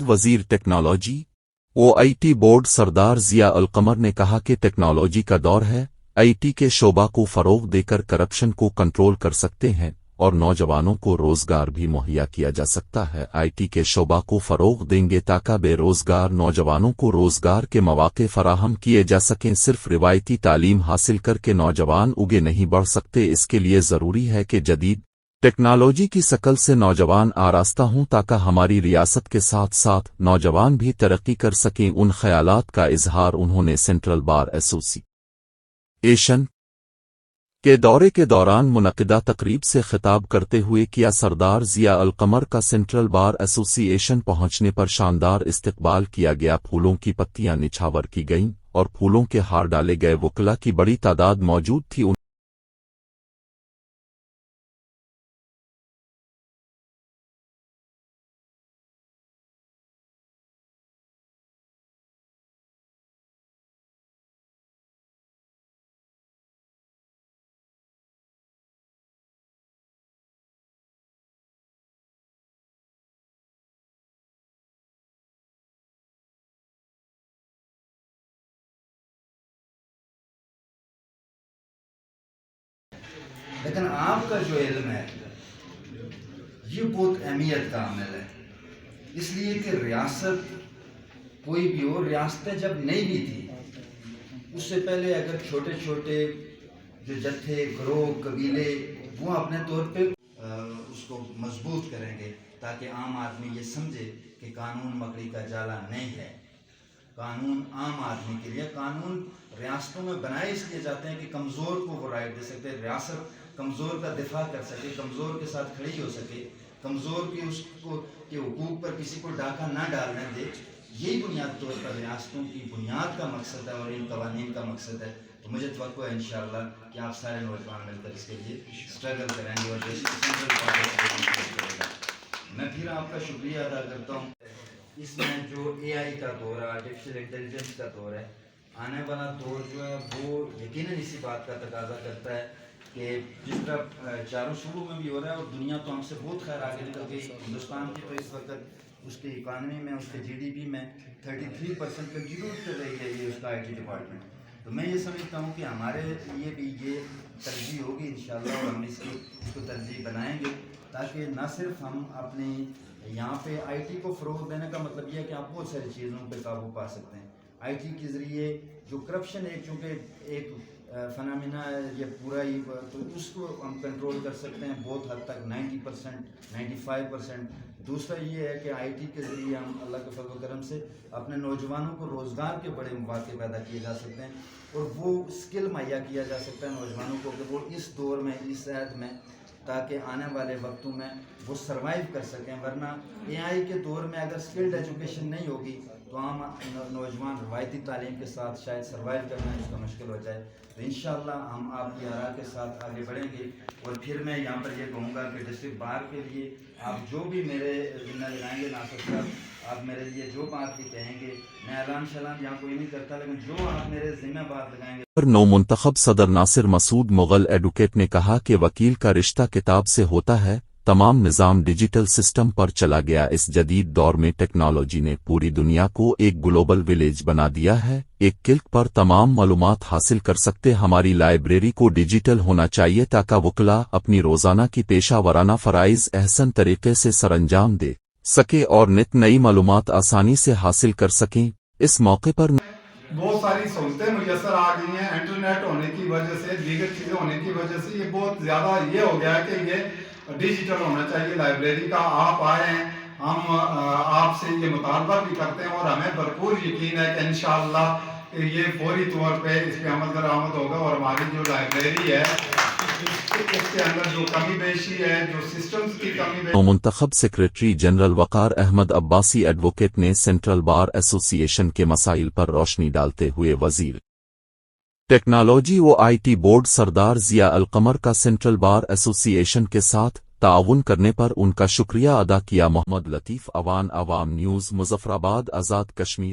वजीर technology O IT board सरदार जिया अल कमर ने कहा कि टेक्नोलॉजी का दौर है, आईटी के शोबा को फरोग देकर करप्शन को कंट्रोल कर सकते हैं और नौजवानों को रोजगार भी मुहैया किया जा सकता है। आईटी के शोबा को फरोग देंगे ताकि बेरोजगार नौजवानों को रोजगार के मौके फराहम किए जा सकें। सिर्फ रिवायती तालीम हासिल करके नौजवान उगे नहीं बढ़ सकते, इसके लिए जरूरी है कि जदीद टेक्नोलॉजी की शकल से नौजवान आरास्ता हों ताकि हमारी रियासत के साथ साथ नौजवान भी तरक्की कर सकें। उन ख्यालात का इजहार उन्होंने सेंट्रल बार एसोसिएशन के दौरे के दौरान मुनक़िदा तकरीब से खिताब करते हुए किया। सरदार जिया अल कमर का सेंट्रल बार एसोसिएशन पहुंचने पर शानदार इस्तकबाल किया गया। फूलों की पत्तियां निछावर की गईं और फूलों के हार डाले गए। वकला की बड़ी तादाद मौजूद थी। लेकिन आपका जो इल्म है ये बहुत अहमियत का अमल है, इसलिए कि रियासत कोई भी हो, रियासतें जब नई भी थी उससे पहले अगर छोटे छोटे जो जत्थे ग्रोह कबीले वो अपने तौर पे उसको मजबूत करेंगे ताकि आम आदमी ये समझे कि कानून मकड़ी का जाला नहीं है। कानून आम आदमी के लिए, कानून रियासतों में बनाए इसलिए जाते हैं कि कमज़ोर को वो राइट दे सकते हैं, रियासत कमज़ोर का दिफा कर सके, कमज़ोर के साथ खड़ी हो सके, कमज़ोर की उसको के हुकूक पर किसी को डाका ना डालने दे। यही बुनियाद तौर पर रियासतों की बुनियाद का मकसद है और इन कवानीन का मकसद है। तो मुझे तवक्को है इंशाअल्लाह कि आप सारे नौजवान मिलकर इसके लिए स्ट्रगल करेंगे और मैं फिर आपका शुक्रिया अदा करता हूँ। इसमें जो एआई का दौर है, आर्टिफिशियल इंटेलिजेंस का दौर है, आने वाला दौर जो है वो यकीनन इसी बात का तकाजा करता है कि जिस तरह चारों शुरू में भी हो रहा है और दुनिया तो हमसे बहुत खैर आगे निकल गई। हिंदुस्तान की तो इस वक्त उसकी इकानमी में, उसके जीडीपी में 33% कंट्रीब्यूट कर रही है ये उसका आईटी डिपार्टमेंट। तो मैं ये समझता हूँ कि हमारे लिए भी ये तरजीह होगी इंशाअल्लाह और हम इसको तरजीह बनाएंगे ताकि न सिर्फ हम अपनी यहाँ पे आईटी को फ़रोग़ देने का मतलब ये है कि आप बहुत सारी चीज़ों पे काबू पा सकते हैं। आईटी के ज़रिए जो करप्शन है, चूँकि एक फनामिना है ये पूरा ही, तो उसको हम कंट्रोल कर सकते हैं बहुत हद तक 90%, 95%। दूसरा ये है कि आईटी के ज़रिए हम अल्लाह के फज़ल करम से अपने नौजवानों को रोज़गार के बड़े मौके पैदा किए जा सकते हैं और वो स्किल मुहैया किया जा सकता है नौजवानों को कि वो इस दौर में, इस ऐद में, ताकि आने वाले वक्तों में वो सर्वाइव कर सकें। वरना एआई के दौर में अगर स्किल्ड एजुकेशन नहीं होगी तो आम नौजवान रवायती तालीम के साथ शायद सर्वाइव करना इसका मुश्किल हो जाए। तो इंशाअल्लाह हम आपकी आरा के साथ आगे बढ़ेंगे। और फिर मैं यहाँ पर ये कहूँगा कि डिस्ट्रिक्ट बार के लिए आप जो भी मेरे जिम्मे लगाएंगे नासिर साहब, आप मेरे लिए जो बात भी कहेंगे, मैं ऐलान शलान यहाँ कोई नहीं करता, लेकिन जो आप मेरे जिम्मे बात लगाएंगे। नौ मुंतखब सदर नासिर मसूद मुगल एडवोकेट ने कहा कि वकील का रिश्ता किताब से होता है, तमाम निज़ाम डिजिटल सिस्टम पर चला गया। इस जदीद दौर में टेक्नोलॉजी ने पूरी दुनिया को एक ग्लोबल विलेज बना दिया है। एक क्लिक पर तमाम मालूमात हासिल कर सकते। हमारी लाइब्रेरी को डिजिटल होना चाहिए ताकि वकला अपनी रोज़ाना की पेशा वराना फ़राइज़ अहसन तरीके से सरअंजाम दे सके और नित नई मालूमात आसानी से हासिल कर सकें। इस मौके पर बहुत सारी सहूलतें मुयसर आ गई हैं इंटरनेट होने की वजह से, दीगर चीज़ें होने की वजह से ये बहुत ज़्यादा ये हो गया है कि ये डिजिटल होना चाहिए। लाइब्रेरी का आप आए हैं, हम आपसे ये मुतालबा भी करते हैं और हमें भरपूर यकीन है कि इंशाअल्लाह ये फौरी तौर पे इस पर अमल दरामद होगा और हमारी जो लाइब्रेरी है इसके अंदर जो कमी पेशी है, जो सिस्टम्स की कमी। मुंतखब सेक्रेटरी जनरल वकार अहमद अब्बासी एडवोकेट ने सेंट्रल बार एसोसिएशन के मसाइल पर रोशनी डालते हुए वजीर टेक्नोलॉजी व आईटी बोर्ड सरदार जिया अल कमर का सेंट्रल बार एसोसिएशन के साथ ताउन करने पर उनका शुक्रिया अदा किया। मोहम्मद लतीफ़, अवान, अवाम न्यूज़, मुजफ्फराबाद, आज़ाद कश्मीर।